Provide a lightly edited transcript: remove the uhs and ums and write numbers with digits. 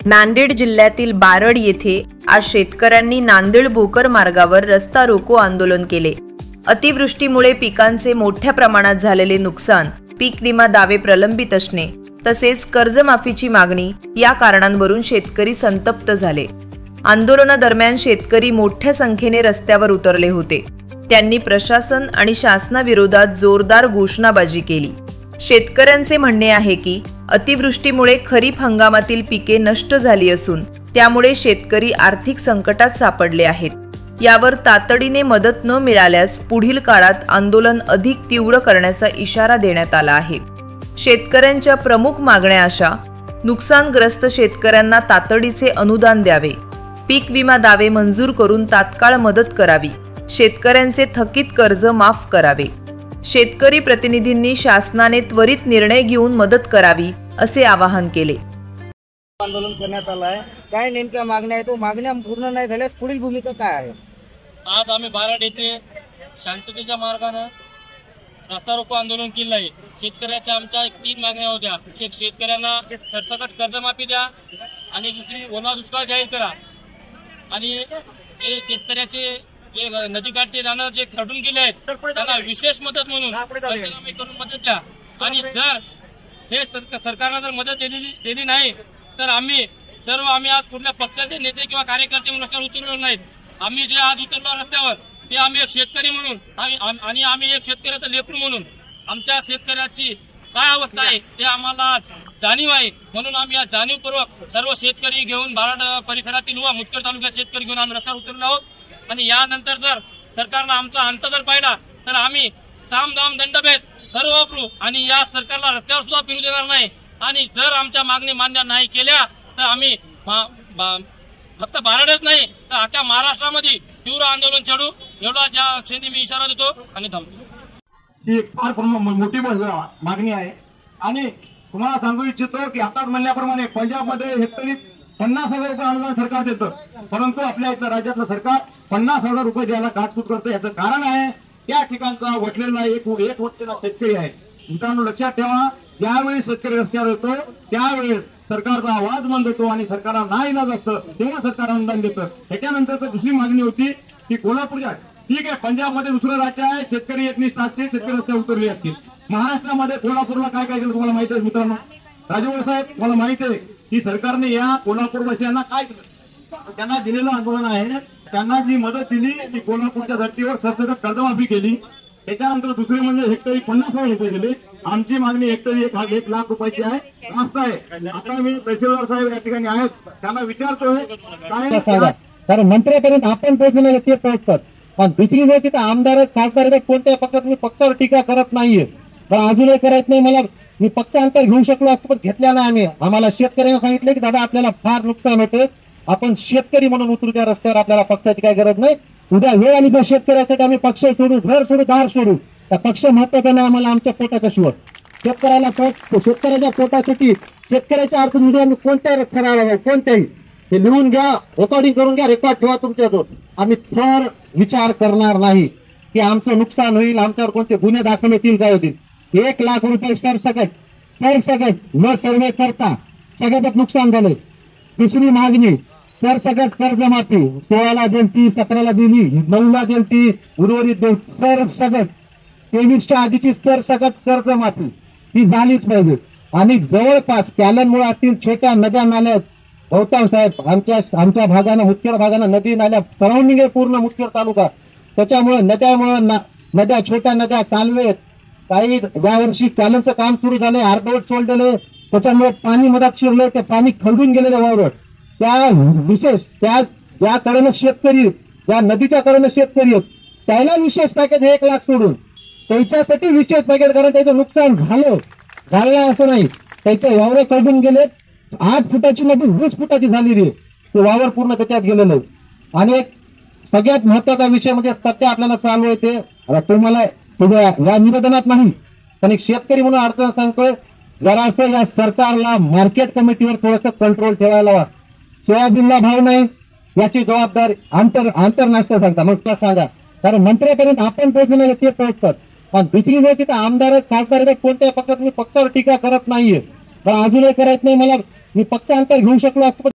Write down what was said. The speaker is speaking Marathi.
नांदेड जिल्ह्यातील बारड येथे आज शेतकऱ्यांनी नांदेड भोकर मार्गावर रस्ता रोको आंदोलन केले। अतिवृष्टीमुळे पिकांचे मोठ्या प्रमाणात झालेले नुकसान, पीक विमा दावे प्रलंबित असणे तसेच कर्जमाफीची मागणी या कारणांवरून शेतकरी संतप्त झाले। आंदोलनादरम्यान शेतकरी मोठ्या संख्येने रस्त्यावर उतरले होते। त्यांनी प्रशासन आणि शासनाविरोधात जोरदार घोषणाबाजी केली। शेतकऱ्यांचे म्हणणे आहे की अतिवृष्टीमुळे खरीप हंगामातील पिके नष्ट झाली असून त्यामुळे शेतकरी आर्थिक संकटात सापडले आहेत। यावर तातडीने मदत न मिळाल्यास पुढील काळात आंदोलन अधिक तीव्र करण्याचा इशारा देण्यात आला आहे। शेतकऱ्यांच्या प्रमुख मागण्या अशा: नुकसानग्रस्त शेतकऱ्यांना तातडीचे अनुदान द्यावे, पीक विमा दावे मंजूर करून तात्काळ मदत करावी, शेतकऱ्यांचे थकीत कर्ज माफ करावे, शेतकरी प्रतिनिधींनी शासनाने त्वरित निर्णय घेऊन मदत करावी असे आवाहन केले। आंदोलन करण्यात आलं आहे। काय नेमक्या मागण्या आहेत, मागण्या पूर्ण नाही झाल्यास पुढील भूमिका काय आहे? आज आम्ही बारड येथे शांततेच्या मार्गाने रस्ता रोको आंदोलन केलं आहे। शेतकऱ्याच्या आमच्या 3 मागण्या होत्या। एक, शेतकऱ्यांना सरसकट कर्जमाफी द्या आणि दुसरी, ओला दुष्काळ जाहीर करा आणि जे शेतकऱ्याचे जे नदीकाठचे रानं जे खरडून गेले आहेत त्यांना विशेष मदत म्हणून पंचनामे करून मदत द्या। आणि जर हे सरकारने जर मदत दिली नाही तर आम्ही आज कुठल्या पक्षाचे नेते किंवा कार्यकर्ते म्हणून रस्त्यावर उतरलो नाहीत। आम्ही जे आज उतरलो रस्त्यावर ते आम्ही एक शेतकरी म्हणून आणि आम्ही एक शेतकऱ्याचं लेकरू म्हणून आमच्या शेतकऱ्याची काय अवस्था आहे ते आम्हाला जाणीव आहे। म्हणून आम्ही आज जाणीवपूर्वक सर्व शेतकरी घेऊन बारड परिसरातील व मुदखेड तालुक्यात शेतकरी घेऊन आम्ही रस्त्यावर उतरलो आहोत। आणि यानंतर जर सरकारनं आमचा अंत जर पाहिला तर आम्ही साम दाम दंडभेद सर्व वापरू आणि या सरकारला रस्त्यावर सुद्धा फिरू देणार नाही। आणि जर आमच्या मागणी मान्य नाही केल्या तर आम्ही फक्त बारडच नाही तर अख्ख्या महाराष्ट्रामध्ये तीव्र आंदोलन छेडू, एवढा ज्या क्षणी मी इशारा देतो आणि थांबतो। ही फार मोठी मागणी आहे आणि तुम्हाला सांगू इच्छितो की आता म्हणल्याप्रमाणे पंजाबमध्ये हेक्टरी 50,000 रुपये अनुदान सरकार देतं, परंतु आपल्या इथलं राज्यातलं सरकार 50,000 रुपये द्यायला काटकूट करतं। याचं कारण आहे त्या ठिकाणचा वटलेला एक वटलेला शेतकरी आहे। मित्रांनो, लक्षात ठेवा, ज्यावेळी शेतकरी रस्त्यावर येतो त्यावेळेस सरकारचा आवाज बंद होतो आणि सरकारला नाईलाज असतं तेव्हा सरकार अनुदान देतं। त्याच्यानंतर दुसरी मागणी होती की कोल्हापूरच्या, ठीक आहे, पंजाबमध्ये दुसरं राज्य आहे, शेतकरी एकनिष्ठ असतील, शेतकरी रस्त्यावर उतरले असतील। महाराष्ट्रामध्ये कोल्हापूरला काय काय केलं तुम्हाला माहिती आहे मित्रांनो? राजूवर साहेब, मला माहिती आहे की सरकारने या कोल्हापूरवासियांना काय केलं, त्यांना दिलेलं आंदोलन आहे। त्यांना जी मदत दिली ती कोल्हापूरच्या धर्तीवर सरसकट कर्जमाफी केली। त्याच्यानंतर दुसरे म्हणजे हेक्टरी 50,000 रुपये दिले। आमची मागणी हेक्टरी 1 लाख रुपयाची आहे, रास्त आहे। आता मी तहसीलदार साहेब या ठिकाणी आहेत, त्यांना विचारतोय काय सांगा, कारण मंत्र्यापर्यंत आपण पोहोचलेलं ते पोहोचतात, पण दुसरी गोष्ट तर आमदार खासदार कोणत्या पक्षात मी पक्षावर टीका करत नाहीये, पण अजूनही करायचं नाही। मला मी पक्ष अंतर घेऊ शकलो असतो पण घेतल्या नाही आम्ही। आम्हाला शेतकऱ्यांना सांगितलं की दादा आपल्याला फार नुकसान होतं, आपण शेतकरी म्हणून उतरू त्या रस्त्यावर, आपल्याला पक्षाची काही गरज नाही। उद्या वेळ आणि शेतकऱ्यासाठी आम्ही पक्ष सोडू, घर सोडू, दार सोडू, त्या पक्ष महत्वाचा नाही आम्हाला, आमच्या पोटाच्या शिवाय शेतकऱ्याच्या पोटासाठी शेतकऱ्याच्या अर्थ उद्या आम्ही कोणत्याही ठरावाला जाऊ, कोणत्याही हे लिहून घ्या, रेकॉर्डिंग करून घ्या, रेकॉर्ड ठेवा तुमच्याजवळ। आम्ही थर विचार करणार नाही की आमचं नुकसान होईल, आमच्यावर कोणते गुन्हे दाखल होतील, काय होतील। 1 लाख रुपये सरसकट न सर्वे करता सगळ्यात नुकसान झालं। दुसरी मागणी सरसकट कर्जमाफी, 16ला दिली, 17ला दिली, 9ला दिली, उर्वरित सरसकट 23च्या आधीची सरसकट कर्जमाफी ही झालीच पाहिजे। आणि जवळपास कॅलनमुळे असतील, छोट्या नद्या नाल्या, गौतम साहेब, आमच्या भागानं, मुदखेड भागानं नदी नाल्या सराउंडिंग आहे पूर्ण मुदखेड तालुका। त्याच्यामुळे नद्या, छोट्या नद्या, कालवे, काही यावर्षी कॅलनचं काम सुरू झालंय, अर्धवट सोडलेलं, त्याच्यामुळे पाणी मधात शिरलंय, ते पाणी खळून गेलेलं वावरट, त्या विशेष त्या कडेनं शेतकरी, त्या नदीच्या कडेनं शेतकरी आहेत, त्याला विशेष पॅकेज 1 लाख सोडून त्याच्यासाठी विशेष पॅकेज, कारण त्याचं नुकसान झालं असं नाही, त्याचे वावर खळून गेले, 8 फुटाची नदी 20 फुटाची झालेली आहे, ते वावर पूर्ण त्याच्यात गेलेलं आहे। आणि एक सगळ्यात महत्वाचा विषय म्हणजे सध्या आपल्याला चालू आहे ते, तुम्हाला या निवेदनात नाही पण एक शेतकरी म्हणून अडचण सांगतोय, जरासं या सरकारला मार्केट कमिटीवर थोडंसं कंट्रोल ठेवायला हवा। सोयाबीनला भाव नाही याची जबाबदारी आंतरराष्ट्रीय सांगता, मग त्या सांगा, कारण मंत्र्यापर्यंत आपण पोहोचलेलं ते पोहोचतात, पण दुसरी गोष्ट तर आमदार खासदार कोणत्या पक्षात मी पक्षावर टीका करत नाहीये, पण अजूनही करायचं नाही। मला मी पक्ष अंतर घेऊ शकलो असतो